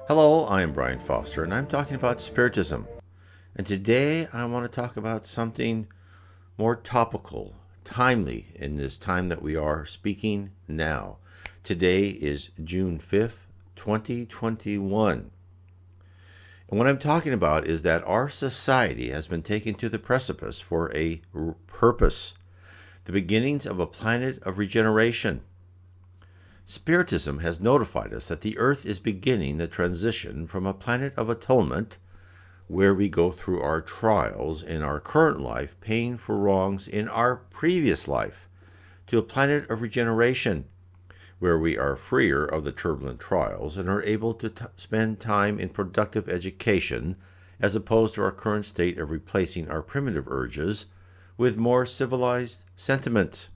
Hello, I am Brian Foster, and I'm talking about Spiritism. And today I want to talk about something more topical, timely in this time that we are speaking now. Today is June 5th, 2021. And what I'm talking about is that our society has been taken to the precipice for a purpose, the beginnings of a planet of regeneration. Spiritism has notified us that the Earth is beginning the transition from a planet of atonement, where we go through our trials in our current life, paying for wrongs in our previous life, to a planet of regeneration, where we are freer of the turbulent trials and are able to spend time in productive education, as opposed to our current state of replacing our primitive urges with more civilized sentiments.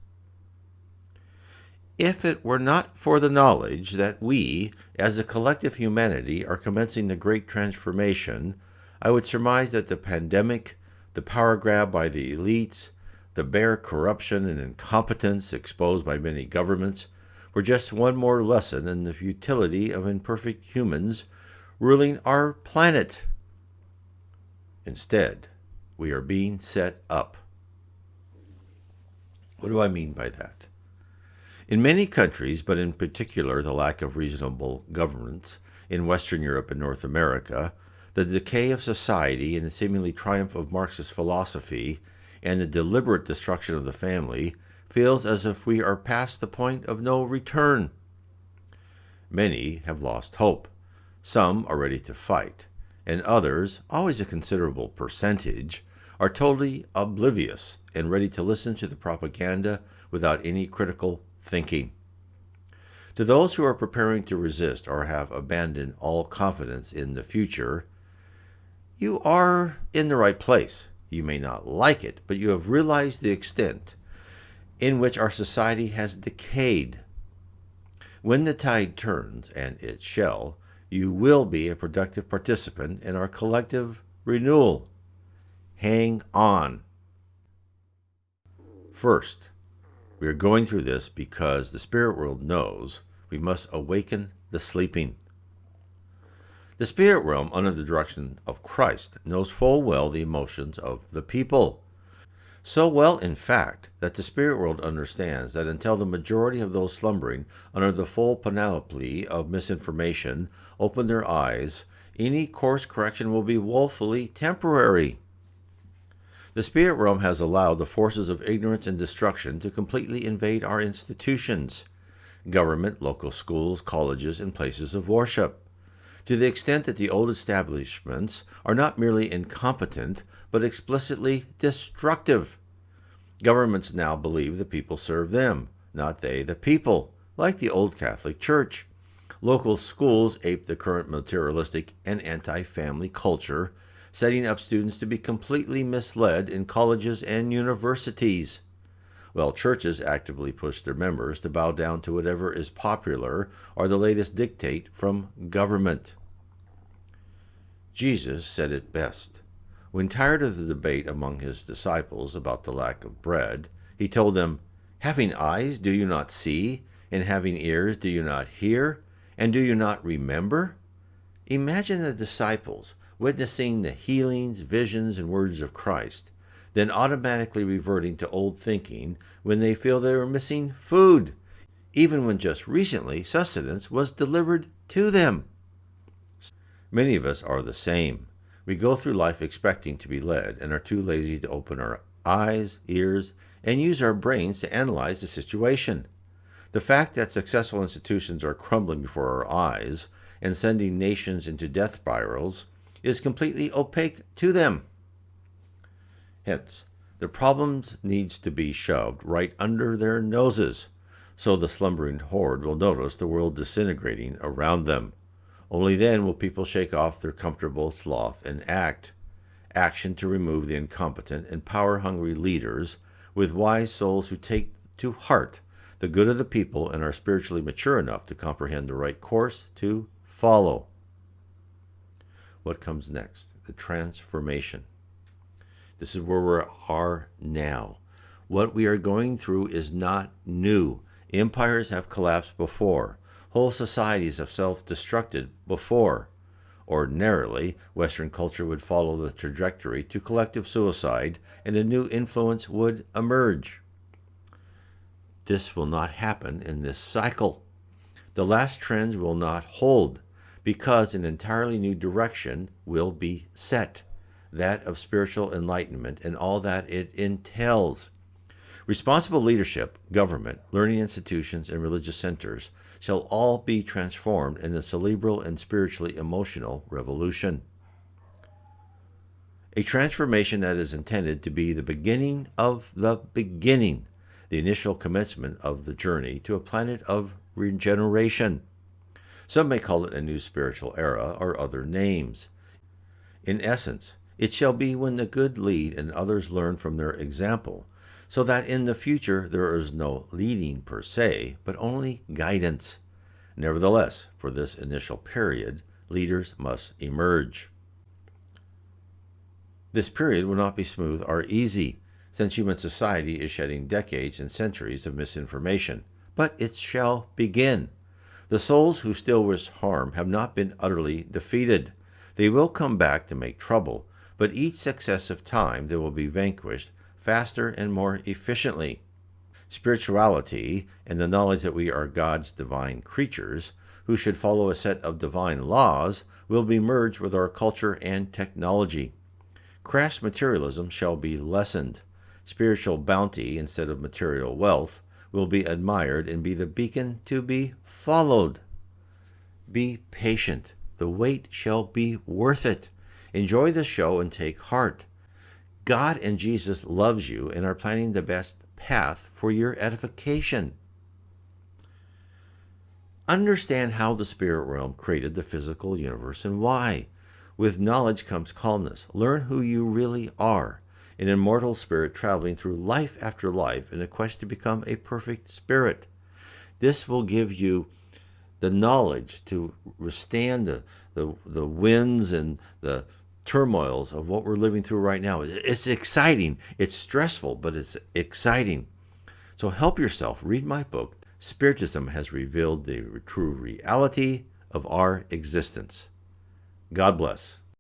If it were not for the knowledge that we, as a collective humanity, are commencing the great transformation, I would surmise that the pandemic, the power grab by the elites, the bare corruption and incompetence exposed by many governments were just one more lesson in the futility of imperfect humans ruling our planet. Instead, we are being set up. What do I mean by that? In many countries, but in particular the lack of reasonable governance in Western Europe and North America, the decay of society and the seemingly triumph of Marxist philosophy, and the deliberate destruction of the family, feels as if we are past the point of no return. Many have lost hope. Some are ready to fight, and others, always a considerable percentage, are totally oblivious and ready to listen to the propaganda without any critical thinking. To those who are preparing to resist or have abandoned all confidence in the future, you are in the right place. You may not like it, but you have realized the extent in which our society has decayed. When the tide turns, and it shall, you will be a productive participant in our collective renewal. Hang on. First, we are going through this because the spirit world knows we must awaken the sleeping. The spirit realm, under the direction of Christ, knows full well the emotions of the people. So well, in fact, that the spirit world understands that until the majority of those slumbering under the full panoply of misinformation open their eyes, any course correction will be woefully temporary. The spirit realm has allowed the forces of ignorance and destruction to completely invade our institutions, government, local schools, colleges, and places of worship, to the extent that the old establishments are not merely incompetent, but explicitly destructive. Governments now believe the people serve them, not they the people, like the old Catholic Church. Local schools ape the current materialistic and anti-family culture, setting up students to be completely misled in colleges and universities, while churches actively push their members to bow down to whatever is popular or the latest dictate from government. Jesus said it best. When tired of the debate among his disciples about the lack of bread, he told them, "Having eyes, do you not see? And having ears, do you not hear? And do you not remember?" Imagine the disciples witnessing the healings, visions, and words of Christ, then automatically reverting to old thinking when they feel they are missing food, even when just recently sustenance was delivered to them. Many of us are the same. We go through life expecting to be led and are too lazy to open our eyes, ears, and use our brains to analyze the situation. The fact that successful institutions are crumbling before our eyes and sending nations into death spirals is completely opaque to them. Hence, the problems needs to be shoved right under their noses, so the slumbering horde will notice the world disintegrating around them. Only then will people shake off their comfortable sloth and action to remove the incompetent and power-hungry leaders with wise souls who take to heart the good of the people and are spiritually mature enough to comprehend the right course to follow. What comes next? The transformation. This is where we are now. What we are going through is not new. Empires have collapsed before. Whole societies have self-destructed before. Ordinarily, Western culture would follow the trajectory to collective suicide, and a new influence would emerge. This will not happen in this cycle. The last trends will not hold, because an entirely new direction will be set, that of spiritual enlightenment and all that it entails. Responsible leadership, government, learning institutions, and religious centers shall all be transformed in the cerebral and spiritually emotional revolution. A transformation that is intended to be the beginning of the beginning, the initial commencement of the journey to a planet of regeneration. Some may call it a new spiritual era or other names. In essence, it shall be when the good lead and others learn from their example, so that in the future there is no leading per se, but only guidance. Nevertheless, for this initial period, leaders must emerge. This period will not be smooth or easy, since human society is shedding decades and centuries of misinformation, but it shall begin. The souls who still wish harm have not been utterly defeated. They will come back to make trouble, but each successive time they will be vanquished faster and more efficiently. Spirituality and the knowledge that we are God's divine creatures, who should follow a set of divine laws, will be merged with our culture and technology. Crass materialism shall be lessened. Spiritual bounty instead of material wealth will be admired and be the beacon to be followed. Be patient. The wait shall be worth it. Enjoy the show and take heart. God and Jesus loves you and are planning the best path for your edification. Understand how the spirit realm created the physical universe and why. With knowledge comes calmness. Learn who you really are, an immortal spirit traveling through life after life in a quest to become a perfect spirit. This will give you the knowledge to withstand the winds and the turmoils of what we're living through right now. It's exciting. It's stressful, but it's exciting. So help yourself. Read my book. Spiritism has revealed the true reality of our existence. God bless.